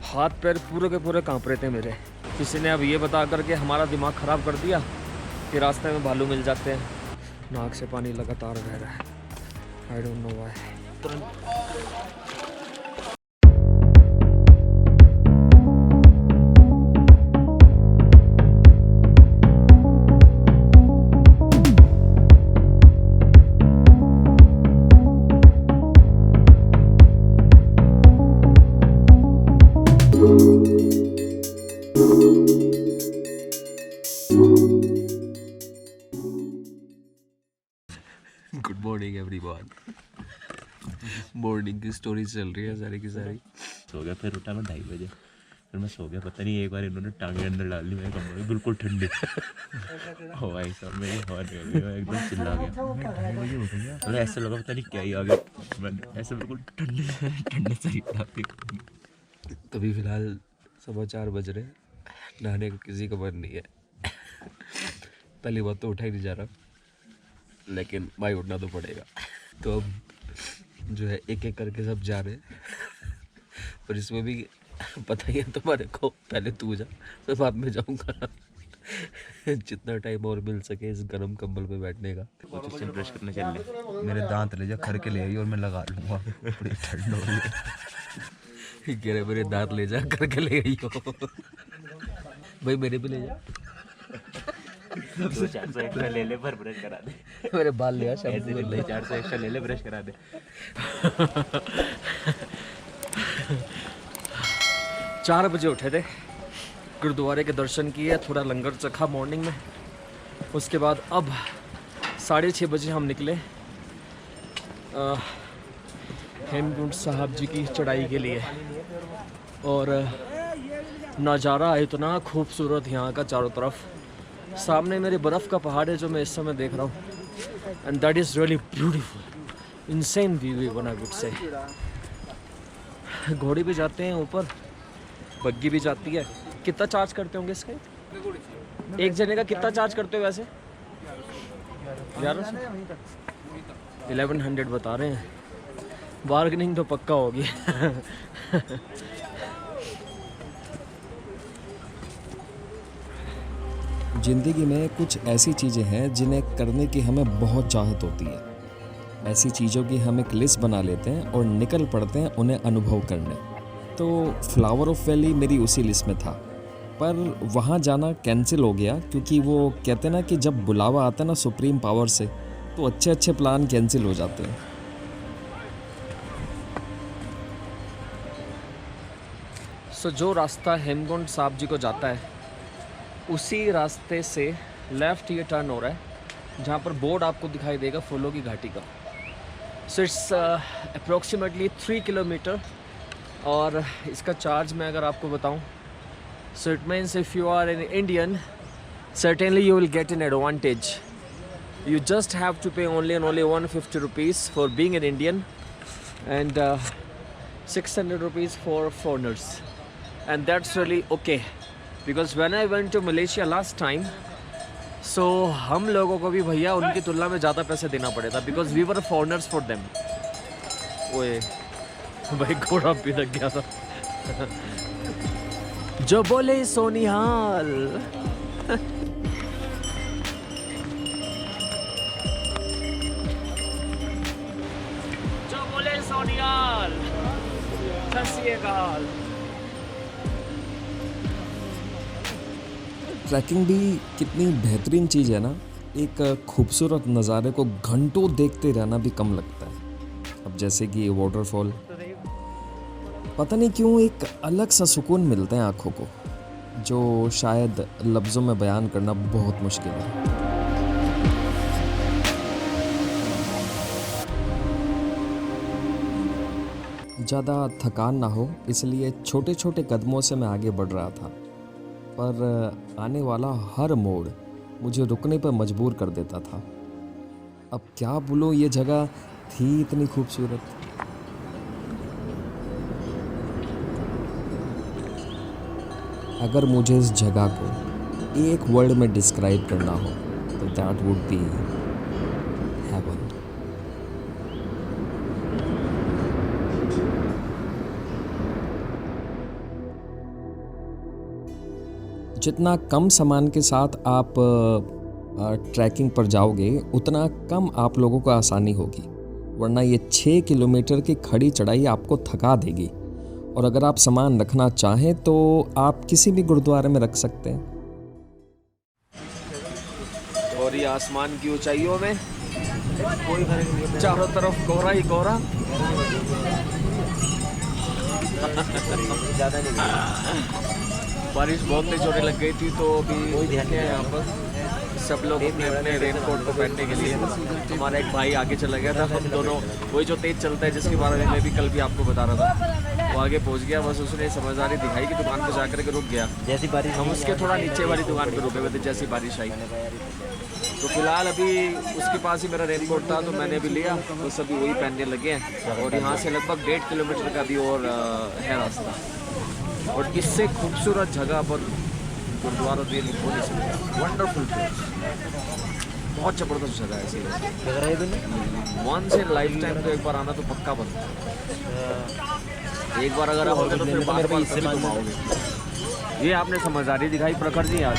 हाथ पैर पूरे के पूरे कांप रहे थे मेरे। किसी ने अब ये बता करके हमारा दिमाग ख़राब कर दिया कि रास्ते में भालू मिल जाते हैं। नाक से पानी लगातार बह रहा है। I don't know why. Good morning everyone. Morning की स्टोरी चल रही है सारी की सारी। सो गया, फिर उठा मैं 2:30 बजे। फिर मैं सो गया, पता नहीं एक बार इन्होंने टांगे अंदर डाल ली मेरे कमरे में, बिल्कुल ठंडी। हो भाई साहब, मेरी हवा निकल गई, मैं एकदम चिल्ला गया। मतलब ऐसा लगा पता नहीं क्या ही आ गया। मैंने ऐसे बिल्कुल ठंडे से ही डाल। तभी फिलहाल 4:15 बज रहे। नहाने का किसी का मन नहीं है। पहली बात तो उठा ही नहीं जा रहा, लेकिन भाई उठना तो पड़ेगा। तो अब जो है एक एक करके सब जा रहे हैं। और इसमें भी पता ही है तुम्हारे को, पहले तू जा फिर बाद में जाऊंगा। जितना टाइम और मिल सके इस गर्म कंबल पे बैठने का। कुछ ब्रश करने चल रहे। मेरे दांत ले जा, खर के ले आई और मैं लगा लूंगा। बड़ी ठंड हो रही है। कह रहे मेरे दांत ले जा करके ले आई हो। भाई मेरे भी ले जा। 200-400 एक्स्ट्रा ले ले, पर ब्रश करा दे। मेरे बाल ले आ, ऐसे शैम्पू ले, ले। 400 एक्स्ट्रा ले ले, ब्रश करा दे। 4 बजे उठे थे, गुरुद्वारे के दर्शन किए, थोड़ा लंगर चखा मॉर्निंग में। उसके बाद अब 6:30 बजे हम निकले हेमकुंड साहब जी की चढ़ाई के लिए। और नज़ारा इतना खूबसूरत यहाँ का चारों तरफ। सामने मेरे बर्फ़ का पहाड़ है जो मैं इस समय देख रहा हूँ। And that is really beautiful, insane view one I would say. घोड़े भी जाते हैं ऊपर, बग्गी भी जाती है। कितना चार्ज करते होंगे इसका? एक जने का कितना चार्ज करते हो वैसे? 1100 बता रहे हैं। बार्गेनिंग तो पक्का होगी। ज़िंदगी में कुछ ऐसी चीज़ें हैं जिन्हें करने की हमें बहुत चाहत होती है। ऐसी चीज़ों की हम एक लिस्ट बना लेते हैं और निकल पड़ते हैं उन्हें अनुभव करने। तो फ्लावर ऑफ वैली मेरी उसी लिस्ट में था, पर वहाँ जाना कैंसिल हो गया क्योंकि वो कहते ना कि जब बुलावा आता है ना सुप्रीम पावर से, तो अच्छे अच्छे प्लान कैंसिल हो जाते हैं। सो जो रास्ता हेमकुंड साहब जी को जाता है उसी रास्ते से लेफ़्ट ये टर्न हो रहा है, जहाँ पर बोर्ड आपको दिखाई देगा फूलों की घाटी का। So it's approximately 3 kilometre. और इसका चार्ज मैं अगर आपको बताऊं, so it means if you are an Indian certainly you will get an advantage. You just have to pay only 150 rupees for being an Indian and 600 rupees for foreigners. And that's really okay. Because when I went to Malaysia last time, so हम लोगों को भी भैया उनकी तुलना में ज़्यादा पैसे देना पड़े था because we were foreigners for them. ओए भाई घोड़ा भी लग गया था। जो बोले सोनिहाल। जो बोले सोनिहाल। सत श्री अकाल। ट्रैकिंग भी कितनी बेहतरीन चीज़ है ना। एक खूबसूरत नज़ारे को घंटों देखते रहना भी कम लगता है। अब जैसे कि ये वाटरफॉल, पता नहीं क्यों एक अलग सा सुकून मिलता है आँखों को, जो शायद लफ्ज़ों में बयान करना बहुत मुश्किल है। ज़्यादा थकान ना हो इसलिए छोटे छोटे कदमों से मैं आगे बढ़ रहा था, पर आने वाला हर मोड़ मुझे रुकने पर मजबूर कर देता था। अब क्या बोलूं, ये जगह थी इतनी खूबसूरत। अगर मुझे इस जगह को एक वर्ड में डिस्क्राइब करना हो तो दैट वुड बी हेवन। जितना कम सामान के साथ आप ट्रैकिंग पर जाओगे उतना कम आप लोगों को आसानी होगी, वरना ये 6 किलोमीटर की खड़ी चढ़ाई आपको थका देगी। और अगर आप सामान रखना चाहें तो आप किसी भी गुरुद्वारे में रख सकते हैं। और ये आसमान की ऊंचाइयों में चारों तरफ कोहरा ही कोहरा। बारिश बहुत तेज होने लग गई थी, तो अभी देखे यहाँ पर सब लोग अपने अपने रेनकोट को पहनने के लिए। हमारा एक भाई आगे चला गया था, हम दोनों वही जो तेज चलता है जिसके बारे में मैं भी कल भी आपको बता रहा था, वो आगे पहुँच गया। बस उसने समझदारी दिखाई कि दुकान पर जाकर के रुक गया। जैसी बारिश हम उसके थोड़ा नीचे वाली दुकान पर रुके हुए थे जैसी बारिश आई। तो फिलहाल अभी उसके पास ही मेरा रेनकोट था, तो मैंने भी लिया, तो सभी वही पहनने लगे हैं। और यहाँ से लगभग 1.5 किलोमीटर का भी और है रास्ता। और इससे खूबसूरत जगह पर गुरुद्वारा देवी हो नहीं सकता। वंडरफुल प्लेस, बहुत ज़बरदस्त जगह है ऐसी। वन से लाइफ टाइम तो एक बार आना तो पक्का बनता है। एक बार अगर आप आओगे तो फिर बार बार कभी तुम आओगे। ये आपने समझदारी दिखाई प्रखर जी आज।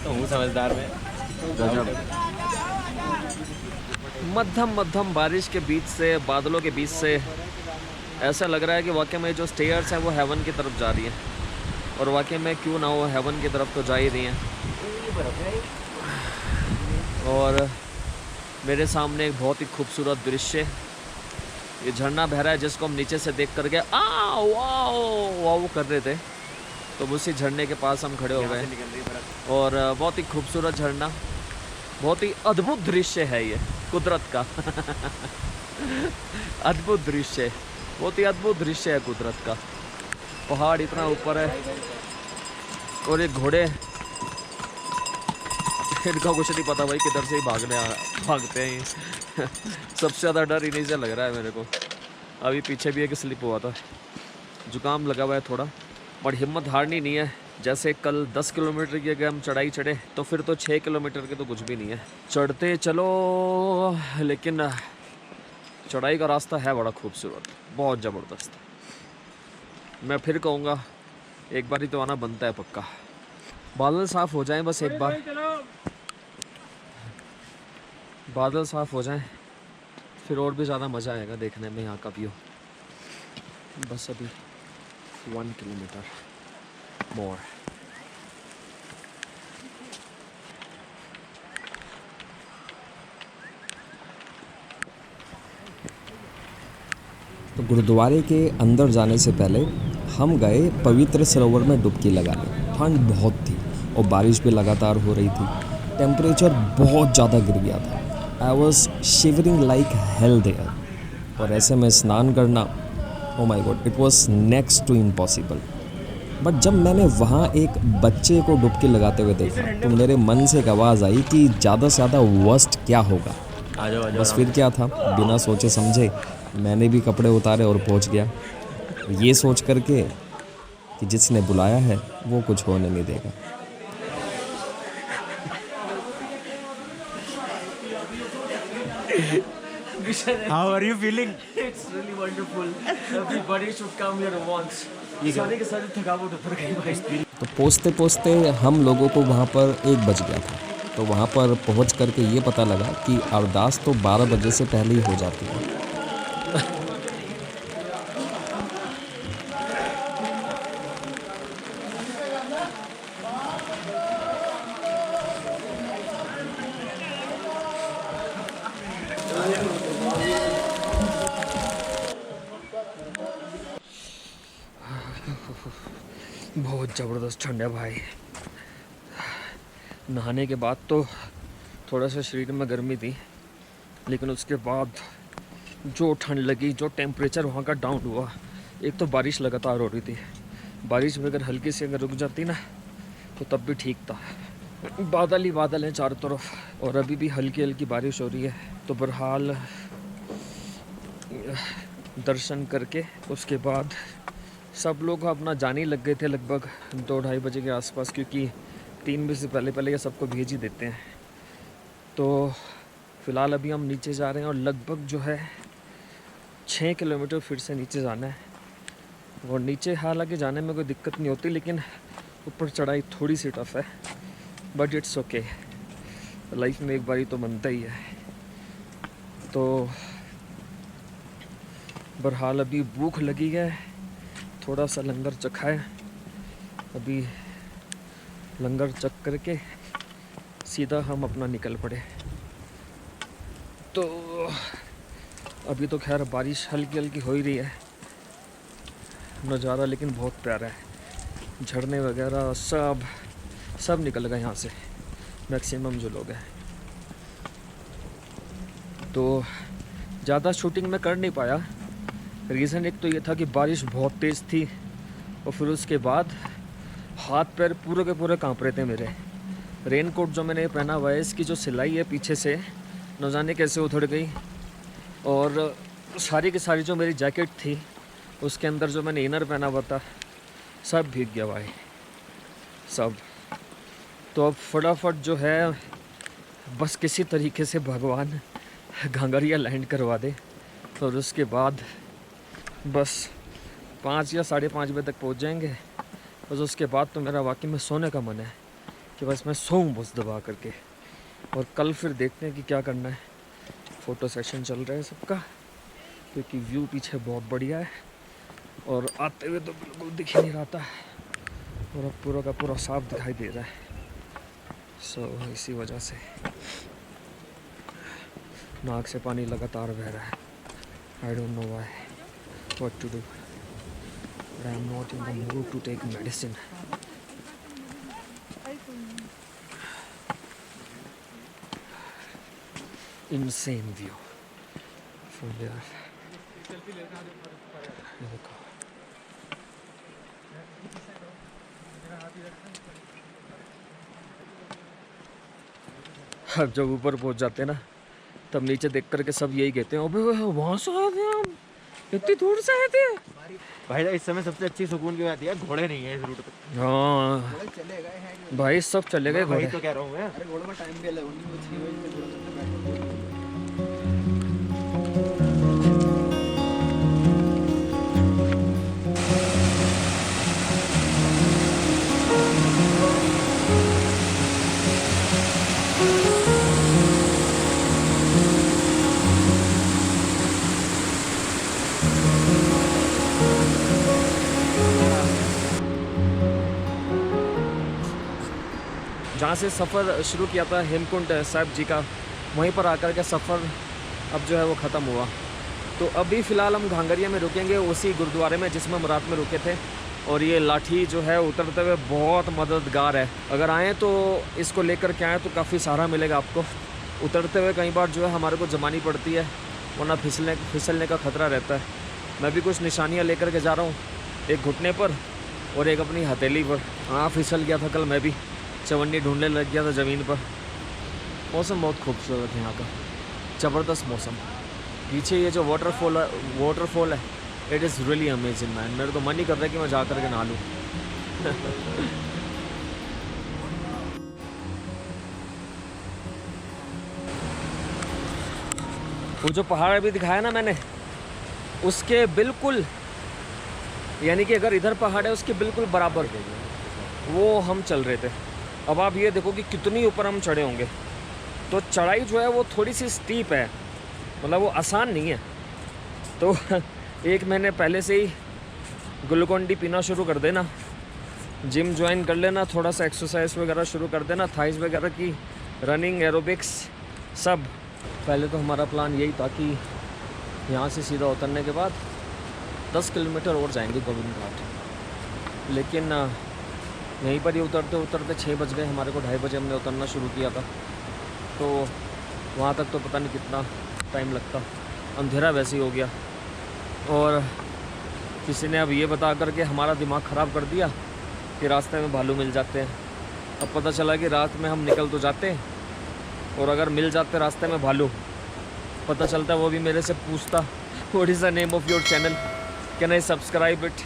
तो हूँ समझदार में। मध्यम बारिश के बीच से, बादलों के बीच से ऐसा लग रहा है कि वाकई में जो स्टेयर्स हैं वो हेवन की तरफ जा रही हैं। और वाकई में क्यों ना हो, हेवन की तरफ तो जा ही रही हैं। और मेरे सामने एक बहुत ही खूबसूरत दृश्य, ये झरना बह रहा है जिसको हम नीचे से देख करके वाओ वाओ कर रहे थे। तो उसी झरने के पास हम खड़े हो गए और बहुत ही खूबसूरत झरना, बहुत ही अद्भुत दृश्य है ये कुदरत का। अद्भुत दृश्य, बहुत ही अद्भुत दृश्य है कुदरत का। पहाड़ इतना ऊपर है और ये घोड़े, इनका कुछ नहीं पता भाई किधर से ही भागते हैं। सबसे ज़्यादा डर इन्हीं से लग रहा है मेरे को। अभी पीछे भी एक स्लिप हुआ था, जुकाम लगा हुआ है थोड़ा, पर हिम्मत हारनी नहीं है। जैसे कल 10 किलोमीटर की अगर हम चढ़ाई चढ़े तो फिर तो 6 किलोमीटर के तो कुछ भी नहीं है। चढ़ते चलो, लेकिन चढ़ाई का रास्ता है बड़ा खूबसूरत, बहुत ज़बरदस्त। मैं फिर कहूँगा एक बार ही तो आना बनता है पक्का। बादल साफ़ हो जाएं बस एक बार, बादल साफ़ हो जाएं फिर और भी ज़्यादा मज़ा आएगा देखने में यहाँ का व्यू। बस अभी 1 किलोमीटर मोर। तो गुरुद्वारे के अंदर जाने से पहले हम गए पवित्र सरोवर में डुबकी लगाने। ठंड बहुत थी और बारिश भी लगातार हो रही थी, टेम्परेचर बहुत ज़्यादा गिर गया था। I was shivering like hell there. और ऐसे में स्नान करना, oh my God, it was next to impossible. But जब मैंने वहाँ एक बच्चे को डुबकी लगाते हुए देखा तो मेरे मन से एक आवाज़ आई कि ज़्यादा से ज़्यादा वर्स्ट क्या होगा। बस फिर क्या था, बिना सोचे समझे मैंने भी कपड़े उतारे और पहुँच गया, ये सोच करके कि जिसने बुलाया है वो कुछ होने नहीं देगा। How are you feeling? It's really wonderful. Everybody should come here once. सारे के सारे थकावट उतर गई भाई। तो पहुँचते पहुँचते हम लोगों को वहाँ पर 1 बज गया था। तो वहाँ पर पहुँच करके ये पता लगा कि अरदास तो 12 बजे से पहले ही हो जाती है। बहुत ज़बरदस्त ठंड है भाई। नहाने के बाद तो थोड़ा सा शरीर में गर्मी थी, लेकिन उसके बाद जो ठंड लगी, जो टेम्परेचर वहाँ का डाउन हुआ। एक तो बारिश लगातार हो रही थी, बारिश में अगर हल्की सी अगर रुक जाती ना तो तब भी ठीक था। बादल ही बादल हैं चारों तरफ और अभी भी हल्की हल्की बारिश हो रही है। तो बहरहाल दर्शन करके उसके बाद सब लोग अपना जाने लग गए थे लगभग 2-2:30 बजे के आसपास, क्योंकि 3 बजे से पहले ये सबको भेज ही देते हैं। तो फ़िलहाल अभी हम नीचे जा रहे हैं और लगभग जो है 6 किलोमीटर फिर से नीचे जाना है। और नीचे हालांकि जाने में कोई दिक्कत नहीं होती, लेकिन ऊपर चढ़ाई थोड़ी सी टफ है, बट इट्स ओके, लाइफ में एक बारी तो बनता ही है। तो बहरहाल अभी भूख लगी है, थोड़ा सा लंगर चखा है, अभी लंगर चख करके सीधा हम अपना निकल पड़े। तो अभी तो खैर बारिश हल्की हल्की हो ही रही है, नज़ारा लेकिन बहुत प्यारा है, झरने वगैरह सब निकल गए यहाँ से, मैक्सिमम जो लोग हैं। तो ज़्यादा शूटिंग में कर नहीं पाया, रीज़न एक तो ये था कि बारिश बहुत तेज़ थी, और फिर उसके बाद हाथ पैर पूरे के पूरे काँप रहे थे मेरे। रेन कोट जो मैंने पहना हुआ है, इसकी जो सिलाई है पीछे से न जाने कैसे उधड़ गई, और सारी की सारी जो मेरी जैकेट थी उसके अंदर जो मैंने इनर पहना हुआ था सब भीग गया भाई, सब। तो अब फटाफट जो है बस किसी तरीके से भगवान घांगरिया लैंड करवा दे, और उसके बाद बस 5 या 5:30 बजे तक पहुंच जाएंगे। बस उसके बाद तो मेरा वाकई में सोने का मन है कि बस मैं सोऊं बस दबा करके, और कल फिर देखते हैं कि क्या करना है। फ़ोटो सेशन चल रहा है सबका, क्योंकि व्यू पीछे बहुत बढ़िया है, और आते हुए तो बिल्कुल दिख ही नहीं रहा था, और अब पूरा का पूरा साफ दिखाई दे रहा है। सो इसी वजह से नाक से पानी लगातार बह रहा है। I don't know why, what to do, but I am not in the mood to take medicine. Insane view from there. ये देखो, अब जब ऊपर पहुंच जाते हैं ना, तब नीचे देख करके सब यही कहते हैं, अबे वहाँ से आए थे हम, इतनी दूर से आए थे। भाई इस समय सबसे अच्छी सुकून की बात है, घोड़े नहीं है इस रूट पे। हाँ भाई, सब चले गए भाई घोड़े। तो कह रहा हूँ मैं। जहाँ से सफ़र शुरू किया था हेमकुंड साहिब जी का, वहीं पर आकर के सफ़र अब जो है वो ख़त्म हुआ। तो अभी फ़िलहाल हम घांगरिया में रुकेंगे, उसी गुरुद्वारे में जिसमें हम रात में रुके थे। और ये लाठी जो है उतरते हुए बहुत मददगार है, अगर आएँ तो इसको लेकर के आएँ तो काफ़ी सहारा मिलेगा आपको। उतरते हुए कई बार जो है हमारे को जमानी पड़ती है, वरना फिसलने का ख़तरा रहता है। मैं भी कुछ निशानियाँ लेकर के जा रहा हूँ, एक घुटने पर और एक अपनी हथेली पर। हाँ, फिसल गया था कल मैं भी, चवन्नी ढूंढने लग गया था ज़मीन पर। मौसम बहुत खूबसूरत है यहाँ का, ज़बरदस्त मौसम। पीछे ये जो वाटरफॉल है, it is really amazing man. मेरे तो मन ही कर रहा है कि मैं जा कर के नहा लूँ। वो जो पहाड़ अभी दिखाया ना मैंने, उसके बिल्कुल, यानी कि अगर इधर पहाड़ है उसके बिल्कुल बराबर वो हम चल रहे थे। अब आप ये देखो कि कितनी ऊपर हम चढ़े होंगे। तो चढ़ाई जो है वो थोड़ी सी स्टीप है, मतलब वो आसान नहीं है। तो 1 महीने पहले से ही ग्लूकोन डी पीना शुरू कर देना, जिम ज्वाइन कर लेना, थोड़ा सा एक्सरसाइज वगैरह शुरू कर देना, थाइस वगैरह की, रनिंग, एरोबिक्स सब। पहले तो हमारा प्लान यही था कि यहाँ से सीधा उतरने के बाद 10 किलोमीटर और जाएंगे गोविंद घाट, लेकिन यहीं पर ही उतरते उतरते 6 बज गए हमारे को। 2:30 बजे हमने उतरना शुरू किया था, तो वहाँ तक तो पता नहीं कितना टाइम लगता, अंधेरा वैसे ही हो गया। और किसी ने अब ये बता करके हमारा दिमाग ख़राब कर दिया कि रास्ते में भालू मिल जाते हैं। अब पता चला कि रात में हम निकल तो जाते हैं, और अगर मिल जाते रास्ते में भालू, पता चलता वो भी मेरे से पूछता, what is the name of your channel, can I subscribe it.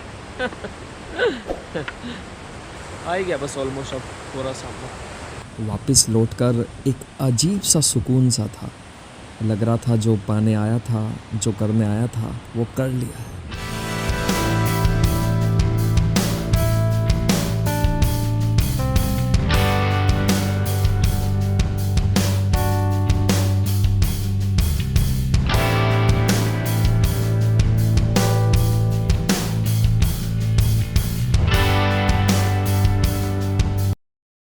आ ही गया बस ऑलमोस्ट अब पूरा सामने। वापस लौटकर एक अजीब सा सुकून सा था, लग रहा था जो पाने आया था, जो करने आया था वो कर लिया है।